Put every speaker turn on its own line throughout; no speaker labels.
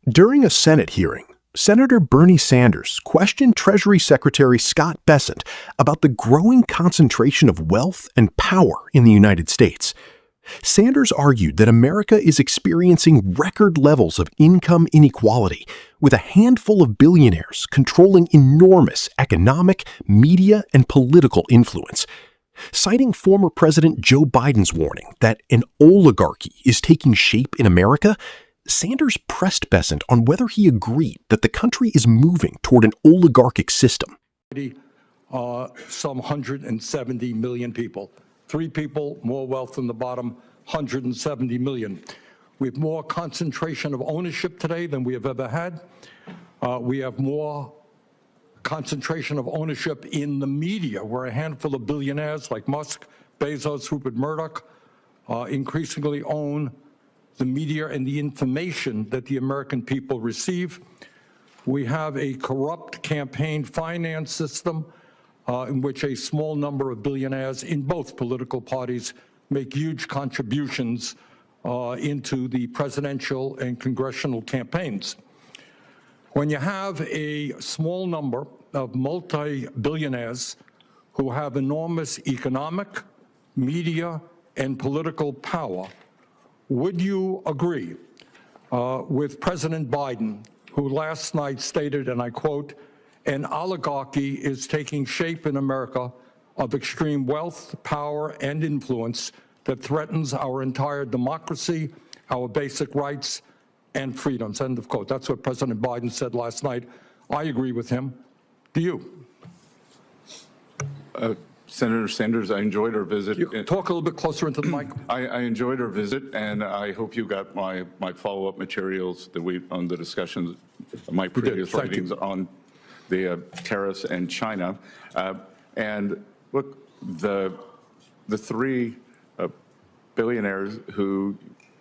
During a Senate hearing, Senator Bernie Sanders questioned Treasury Secretary Scott Bessent about the growing concentration of wealth and power in the United States. Sanders argued that America is experiencing record levels of income inequality, with a handful of billionaires controlling enormous economic, media, and political influence. Citing former President Joe Biden's warning that an oligarchy is taking shape in America, Sanders pressed Bessent on whether he agreed that the country is moving toward an oligarchic system.
Some 170 million people. 3 people, more wealth than the bottom, 170 million. We have more concentration of ownership today than we have ever had. We have more concentration of ownership in the media, where a handful of billionaires like Musk, Bezos, Rupert Murdoch increasingly own the media and the information that the American people receive. We have a corrupt campaign finance system in which a small number of billionaires in both political parties make huge contributions into the presidential and congressional campaigns. When you have a small number of multi-billionaires who have enormous economic, media, and political power, would you agree with President Biden, who last night stated, and I quote, "An oligarchy is taking shape in America of extreme wealth, power, and influence that threatens our entire democracy, our basic rights, and freedoms," end of quote. That's what President Biden said last night. I agree with him. Do you?
Senator Sanders, I enjoyed our visit.
You talk a little bit closer into the mic.
I enjoyed our visit, and I hope you got my follow-up materials that on the discussions, my previous writings on the tariffs and China. And look, the 3 billionaires who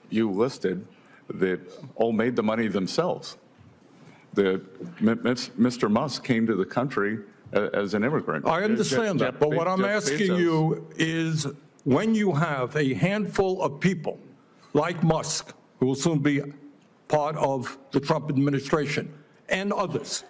you listed that all made the money themselves. Mr. Musk came to the country as an immigrant.
I understand that, but what I'm asking you is, when you have a handful of people like Musk, who will soon be part of the Trump administration, and others,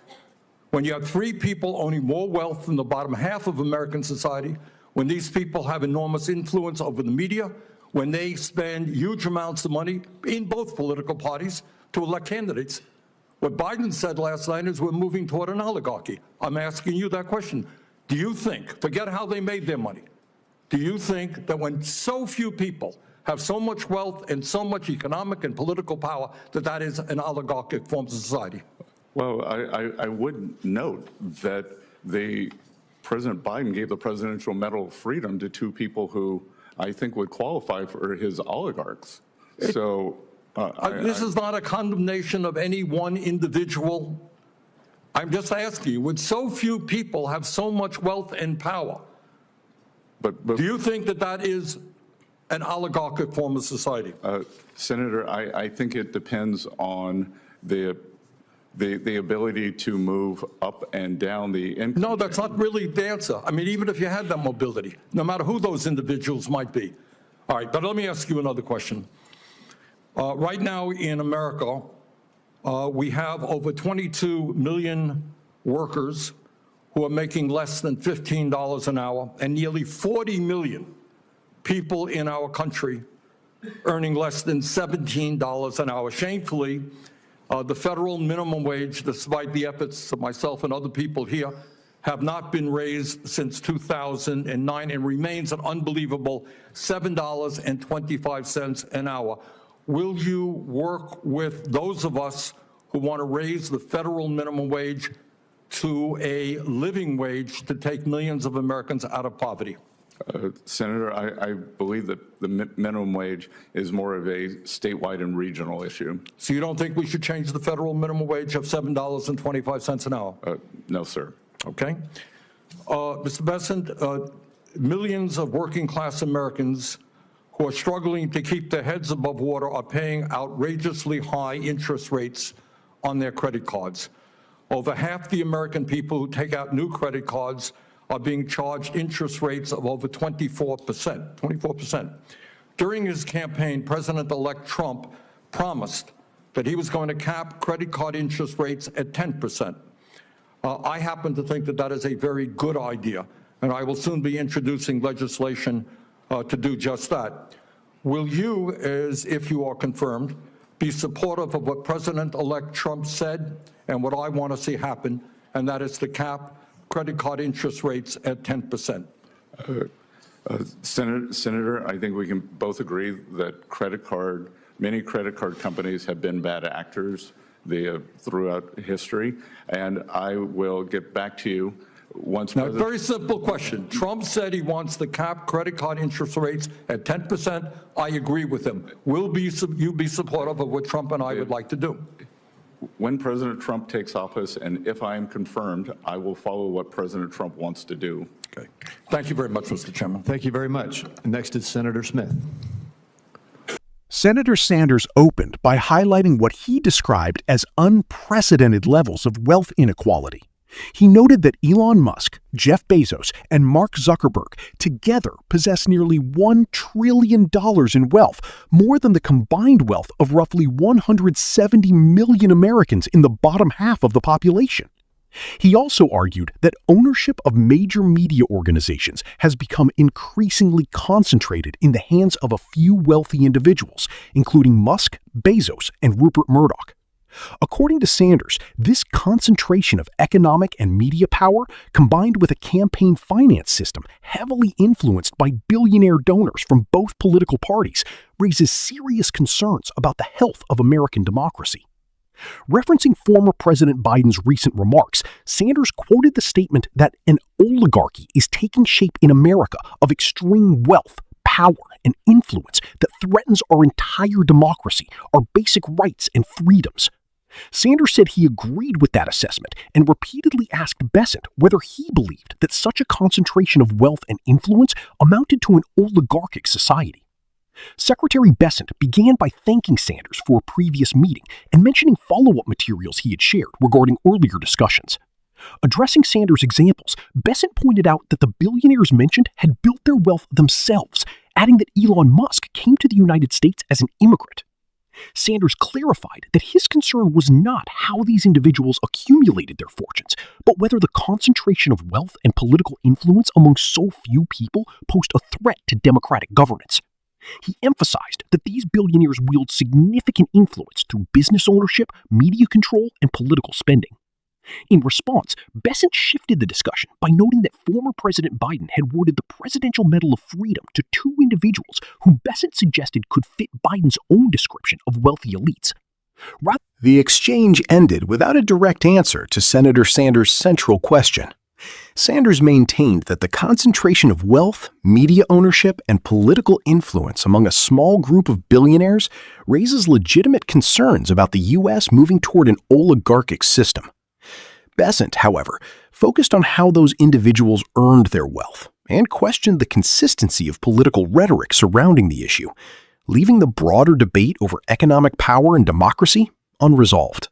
when you have 3 people owning more wealth than the bottom half of American society, when these people have enormous influence over the media, when they spend huge amounts of money in both political parties to elect candidates, what Biden said last night is we're moving toward an oligarchy. I'm asking you that question. Do you think, forget how they made their money, do you think that when so few people have so much wealth and so much economic and political power, that that is an oligarchic form of society?
Well, I would note that President Biden gave the Presidential Medal of Freedom to 2 people who I think would qualify for his oligarchs. This is not a condemnation of any one individual. I'm just asking you, would so few people have so much wealth and power? But do you think that that is an oligarchic form of society? Senator, I think it depends on the ability to move up and down the income.
No, that's not really the answer. I mean, even if you had that mobility, no matter who those individuals might be. All right, but let me ask you another question. Right now in America, we have over 22 million workers who are making less than $15 an hour, and nearly 40 million people in our country earning less than $17 an hour. Shamefully, the federal minimum wage, despite the efforts of myself and other people here, have not been raised since 2009 and remains an unbelievable $7.25 an hour. Will you work with those of us who want to raise the federal minimum wage to a living wage to take millions of Americans out of poverty?
Senator, I believe that the minimum wage is more of a statewide and regional issue.
So you don't think we should change the federal minimum wage of $7.25 an hour?
No, sir.
Okay. Mr. Bessent, millions of working class Americans who are struggling to keep their heads above water are paying outrageously high interest rates on their credit cards. Over half the American people who take out new credit cards are being charged interest rates of over 24%. During his campaign, President-elect Trump promised that he was going to cap credit card interest rates at 10%. I happen to think that that is a very good idea, and I will soon be introducing legislation to do just that. Will you, as if you are confirmed, be supportive of what President-elect Trump said and what I want to see happen, and that is to cap credit card interest rates at 10%?
Senator, I think we can both agree that many credit card companies have been bad actors throughout history, and I will get back to you once.
Now, very simple question. Trump said he wants to cap credit card interest rates at 10%. I agree with him. Will you be supportive of what Trump and I would like to do?
When President Trump takes office, and if I am confirmed, I will follow what President Trump wants to do.
Okay. Thank you very much, Mr. Chairman.
Thank you very much. Next is Senator Smith.
Senator Sanders opened by highlighting what he described as unprecedented levels of wealth inequality. He noted that Elon Musk, Jeff Bezos, and Mark Zuckerberg together possess nearly $1 trillion in wealth, more than the combined wealth of roughly 170 million Americans in the bottom half of the population. He also argued that ownership of major media organizations has become increasingly concentrated in the hands of a few wealthy individuals, including Musk, Bezos, and Rupert Murdoch. According to Sanders, this concentration of economic and media power, combined with a campaign finance system heavily influenced by billionaire donors from both political parties, raises serious concerns about the health of American democracy. Referencing former President Biden's recent remarks, Sanders quoted the statement that an oligarchy is taking shape in America of extreme wealth, power, and influence that threatens our entire democracy, our basic rights and freedoms. Sanders said he agreed with that assessment and repeatedly asked Bessent whether he believed that such a concentration of wealth and influence amounted to an oligarchic society. Secretary Bessent began by thanking Sanders for a previous meeting and mentioning follow-up materials he had shared regarding earlier discussions. Addressing Sanders' examples, Bessent pointed out that the billionaires mentioned had built their wealth themselves, adding that Elon Musk came to the United States as an immigrant. Sanders clarified that his concern was not how these individuals accumulated their fortunes, but whether the concentration of wealth and political influence among so few people posed a threat to democratic governance. He emphasized that these billionaires wield significant influence through business ownership, media control, and political spending. In response, Bessent shifted the discussion by noting that former President Biden had awarded the Presidential Medal of Freedom to two individuals whom Bessent suggested could fit Biden's own description of wealthy elites. The exchange ended without a direct answer to Senator Sanders' central question. Sanders maintained that the concentration of wealth, media ownership, and political influence among a small group of billionaires raises legitimate concerns about the U.S. moving toward an oligarchic system. Bessent, however, focused on how those individuals earned their wealth and questioned the consistency of political rhetoric surrounding the issue, leaving the broader debate over economic power and democracy unresolved.